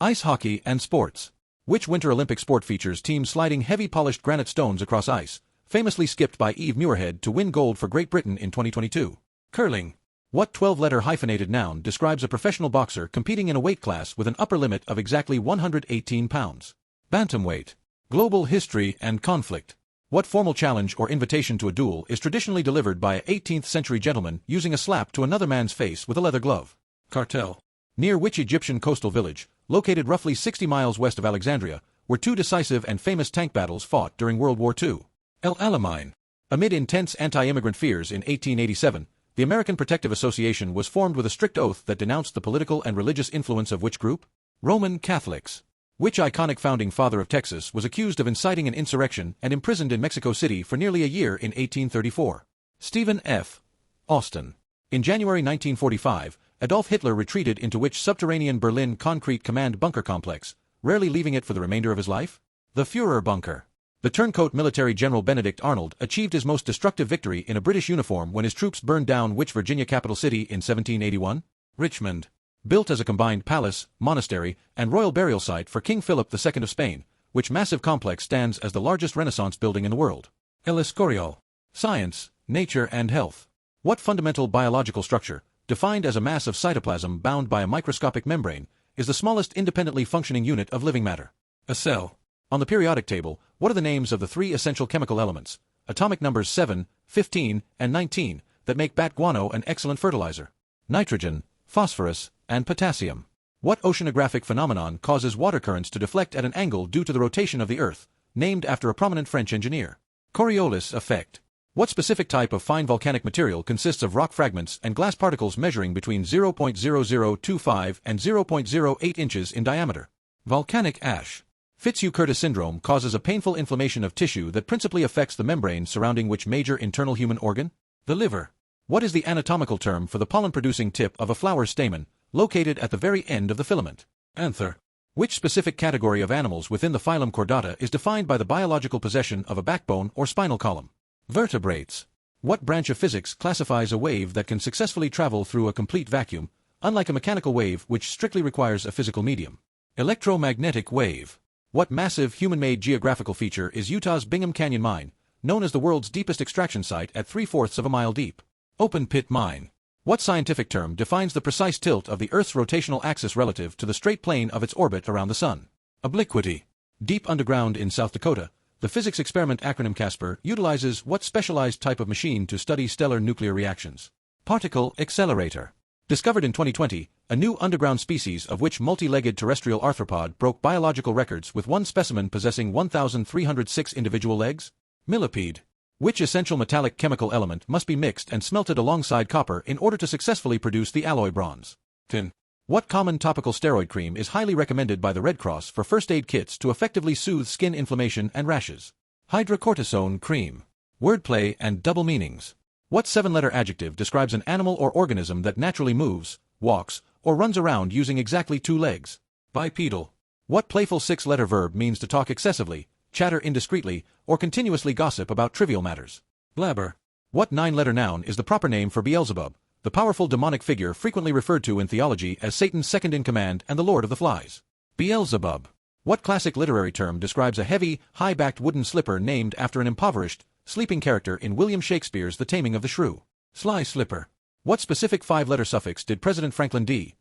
Ice hockey and sports. Which Winter Olympic sport features teams sliding heavy polished granite stones across ice, famously skipped by Eve Muirhead to win gold for Great Britain in 2022? Curling. What 12-letter hyphenated noun describes a professional boxer competing in a weight class with an upper limit of exactly 118 pounds? Bantamweight. Global history and conflict. What formal challenge or invitation to a duel is traditionally delivered by an 18th-century gentleman using a slap to another man's face with a leather glove? Cartel. Near which Egyptian coastal village, located roughly 60 miles west of Alexandria, were two decisive and famous tank battles fought during World War II? El Alamein. Amid intense anti-immigrant fears in 1887, the American Protective Association was formed with a strict oath that denounced the political and religious influence of which group? Roman Catholics. Which iconic founding father of Texas was accused of inciting an insurrection and imprisoned in Mexico City for nearly a year in 1834? Stephen F. Austin. In January 1945, Adolf Hitler retreated into which subterranean Berlin concrete command bunker complex, rarely leaving it for the remainder of his life? The Führer Bunker. The turncoat military General Benedict Arnold achieved his most destructive victory in a British uniform when his troops burned down which Virginia capital city in 1781? Richmond. Built as a combined palace, monastery, and royal burial site for King Philip II of Spain, which massive complex stands as the largest Renaissance building in the world? El Escorial. Science, nature and health. What fundamental biological structure, defined as a mass of cytoplasm bound by a microscopic membrane, is the smallest independently functioning unit of living matter? A cell. On the periodic table, what are the names of the three essential chemical elements, atomic numbers 7, 15, and 19, that make bat guano an excellent fertilizer? Nitrogen, phosphorus, and potassium. What oceanographic phenomenon causes water currents to deflect at an angle due to the rotation of the Earth, named after a prominent French engineer? Coriolis effect. What specific type of fine volcanic material consists of rock fragments and glass particles measuring between 0.0025 and 0.08 inches in diameter? Volcanic ash. Fitzhugh-Curtis syndrome causes a painful inflammation of tissue that principally affects the membrane surrounding which major internal human organ? The liver. What is the anatomical term for the pollen-producing tip of a flower stamen, located at the very end of the filament? Anther. Which specific category of animals within the phylum Chordata is defined by the biological possession of a backbone or spinal column? Vertebrates. What branch of physics classifies a wave that can successfully travel through a complete vacuum, unlike a mechanical wave which strictly requires a physical medium? Electromagnetic wave. What massive human-made geographical feature is Utah's Bingham Canyon Mine, known as the world's deepest extraction site at 3/4 of a mile deep? Open-pit mine. What scientific term defines the precise tilt of the Earth's rotational axis relative to the straight plane of its orbit around the Sun? Obliquity. Deep underground in South Dakota, the physics experiment acronym CASPER utilizes what specialized type of machine to study stellar nuclear reactions? Particle accelerator. Discovered in 2020, a new underground species of which multi-legged terrestrial arthropod broke biological records with one specimen possessing 1,306 individual legs? Millipede. Which essential metallic chemical element must be mixed and smelted alongside copper in order to successfully produce the alloy bronze? Tin. What common topical steroid cream is highly recommended by the Red Cross for first aid kits to effectively soothe skin inflammation and rashes? Hydrocortisone cream. Wordplay and double meanings. What 7-letter adjective describes an animal or organism that naturally moves, walks, or runs around using exactly 2 legs? Bipedal. What playful 6-letter verb means to talk excessively, chatter indiscreetly, or continuously gossip about trivial matters? Blabber. What 9-letter noun is the proper name for Beelzebub, the powerful demonic figure frequently referred to in theology as Satan's second-in-command and the Lord of the Flies? Beelzebub. What classic literary term describes a heavy, high-backed wooden slipper named after an impoverished, sleeping character in William Shakespeare's The Taming of the Shrew? Sly slipper. What specific 5-letter suffix did President Franklin D.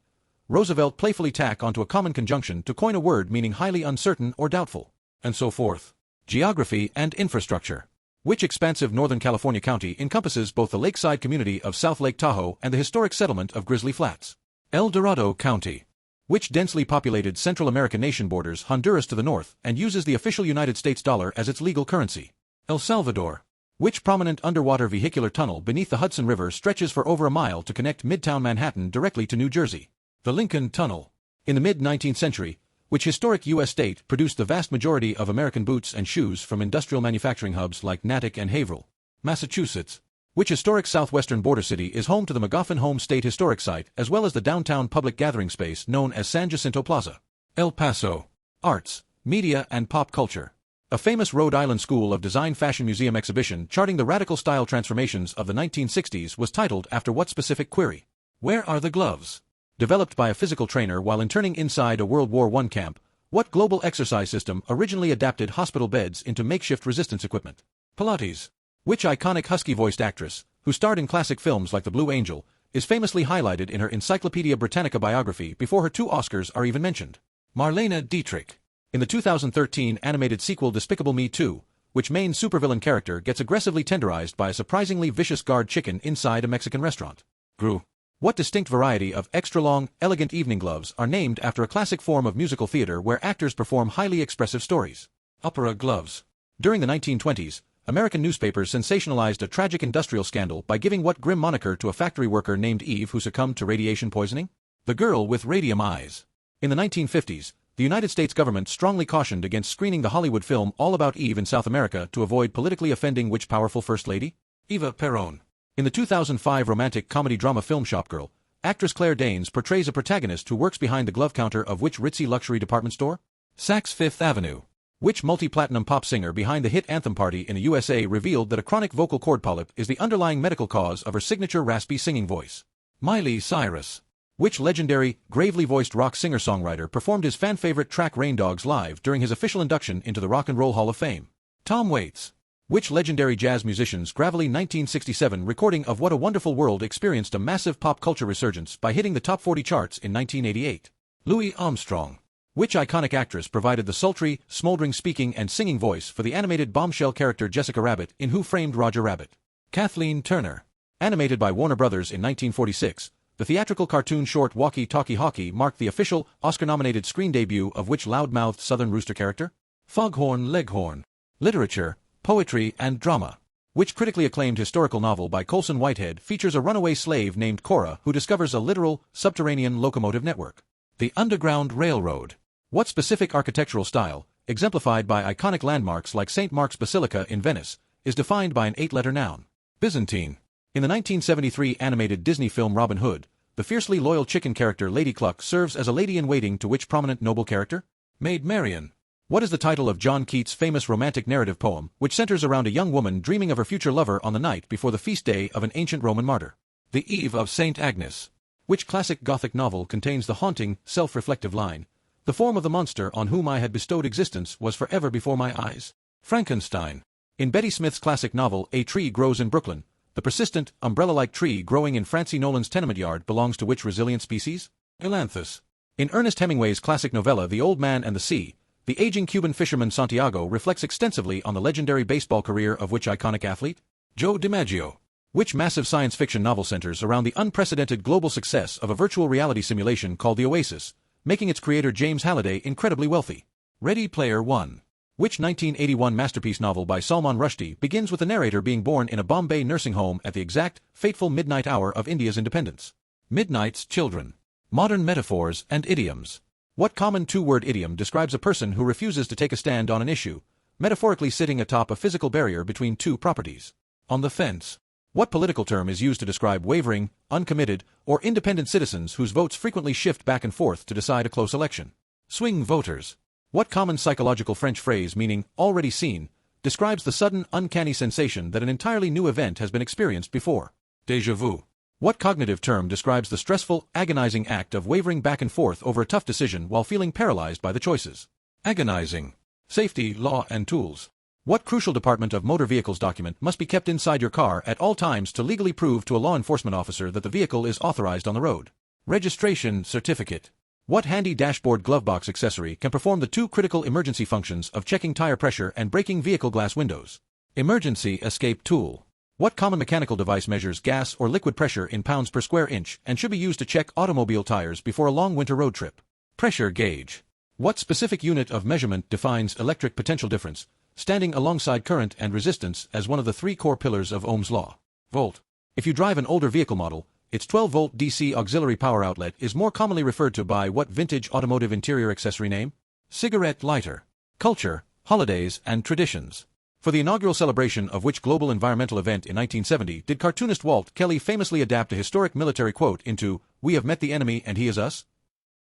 Roosevelt playfully tack onto a common conjunction to coin a word meaning highly uncertain or doubtful? And so forth. Geography and infrastructure. Which expansive Northern California county encompasses both the lakeside community of South Lake Tahoe and the historic settlement of Grizzly Flats? El Dorado County. Which densely populated Central American nation borders Honduras to the north and uses the official United States dollar as its legal currency? El Salvador. Which prominent underwater vehicular tunnel beneath the Hudson River stretches for over a mile to connect Midtown Manhattan directly to New Jersey? The Lincoln Tunnel. In the mid-19th century, which historic U.S. state produced the vast majority of American boots and shoes from industrial manufacturing hubs like Natick and Haverhill? Massachusetts. Which historic southwestern border city is home to the McGoffin Home State Historic Site as well as the downtown public gathering space known as San Jacinto Plaza? El Paso. Arts, media and pop culture. A famous Rhode Island School of Design Fashion Museum exhibition charting the radical style transformations of the 1960s was titled after what specific query? Where are the gloves? Developed by a physical trainer while interning inside a World War I camp, what global exercise system originally adapted hospital beds into makeshift resistance equipment? Pilates. Which iconic husky-voiced actress, who starred in classic films like The Blue Angel, is famously highlighted in her Encyclopedia Britannica biography before her 2 Oscars are even mentioned? Marlene Dietrich. In the 2013 animated sequel Despicable Me 2, which main supervillain character gets aggressively tenderized by a surprisingly vicious guard chicken inside a Mexican restaurant? Gru. What distinct variety of extra-long, elegant evening gloves are named after a classic form of musical theater where actors perform highly expressive stories? Opera gloves. During the 1920s, American newspapers sensationalized a tragic industrial scandal by giving what grim moniker to a factory worker named Eve who succumbed to radiation poisoning? The girl with radium eyes. In the 1950s, the United States government strongly cautioned against screening the Hollywood film All About Eve in South America to avoid politically offending which powerful first lady? Eva Perón. In the 2005 romantic comedy-drama film Shopgirl, actress Claire Danes portrays a protagonist who works behind the glove counter of which ritzy luxury department store? Saks Fifth Avenue. Which multi-platinum pop singer behind the hit Anthem Party in the USA revealed that a chronic vocal cord polyp is the underlying medical cause of her signature raspy singing voice? Miley Cyrus. Which legendary, gravely voiced rock singer-songwriter performed his fan-favorite track Rain Dogs live during his official induction into the Rock and Roll Hall of Fame? Tom Waits. Which legendary jazz musician's gravelly 1967 recording of What a Wonderful World experienced a massive pop culture resurgence by hitting the top 40 charts in 1988? Louis Armstrong. Which iconic actress provided the sultry, smoldering speaking and singing voice for the animated bombshell character Jessica Rabbit in Who Framed Roger Rabbit? Kathleen Turner. Animated by Warner Brothers in 1946, the theatrical cartoon short Walkie Talkie Hockey marked the official, Oscar-nominated screen debut of which loud-mouthed Southern rooster character? Foghorn Leghorn. Literature, poetry, and drama. Which critically acclaimed historical novel by Colson Whitehead features a runaway slave named Cora who discovers a literal, subterranean locomotive network? The Underground Railroad. What specific architectural style, exemplified by iconic landmarks like St. Mark's Basilica in Venice, is defined by an 8-letter noun? Byzantine. In the 1973 animated Disney film Robin Hood, the fiercely loyal chicken character Lady Cluck serves as a lady-in-waiting to which prominent noble character? Maid Marian. What is the title of John Keats' famous romantic narrative poem, which centers around a young woman dreaming of her future lover on the night before the feast day of an ancient Roman martyr? The Eve of St. Agnes. Which classic Gothic novel contains the haunting, self-reflective line, "The form of the monster on whom I had bestowed existence was forever before my eyes"? Frankenstein. In Betty Smith's classic novel A Tree Grows in Brooklyn, the persistent, umbrella-like tree growing in Francie Nolan's tenement yard belongs to which resilient species? Ailanthus. In Ernest Hemingway's classic novella The Old Man and the Sea, the aging Cuban fisherman Santiago reflects extensively on the legendary baseball career of which iconic athlete? Joe DiMaggio. Which massive science fiction novel centers around the unprecedented global success of a virtual reality simulation called The Oasis, making its creator James Halliday incredibly wealthy? Ready Player One. Which 1981 masterpiece novel by Salman Rushdie begins with the narrator being born in a Bombay nursing home at the exact, fateful midnight hour of India's independence? Midnight's Children. Modern metaphors and idioms. What common two-word idiom describes a person who refuses to take a stand on an issue, metaphorically sitting atop a physical barrier between two properties? On the fence. What political term is used to describe wavering, uncommitted, or independent citizens whose votes frequently shift back and forth to decide a close election? Swing voters. What common psychological French phrase meaning already seen describes the sudden, uncanny sensation that an entirely new event has been experienced before? Déjà vu. What cognitive term describes the stressful, agonizing act of wavering back and forth over a tough decision while feeling paralyzed by the choices? Agonizing. Safety, law, and tools. What crucial Department of Motor Vehicles document must be kept inside your car at all times to legally prove to a law enforcement officer that the vehicle is authorized on the road? Registration certificate. What handy dashboard glovebox accessory can perform the two critical emergency functions of checking tire pressure and breaking vehicle glass windows? Emergency escape tool. What common mechanical device measures gas or liquid pressure in pounds per square inch and should be used to check automobile tires before a long winter road trip? Pressure gauge. What specific unit of measurement defines electric potential difference, standing alongside current and resistance as one of the three core pillars of Ohm's law? Volt. If you drive an older vehicle model, its 12-volt DC auxiliary power outlet is more commonly referred to by what vintage automotive interior accessory name? Cigarette lighter. Culture, holidays, and traditions. For the inaugural celebration of which global environmental event in 1970 did cartoonist Walt Kelly famously adapt a historic military quote into "We have met the enemy and he is us"?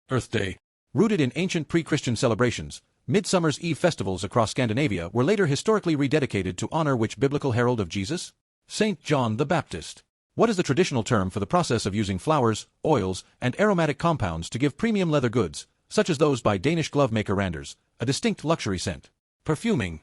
Earth Day. Rooted in ancient pre-Christian celebrations, Midsummer's Eve festivals across Scandinavia were later historically rededicated to honor which biblical herald of Jesus? Saint John the Baptist. What is the traditional term for the process of using flowers, oils, and aromatic compounds to give premium leather goods, such as those by Danish glove maker Randers, a distinct luxury scent? Perfuming.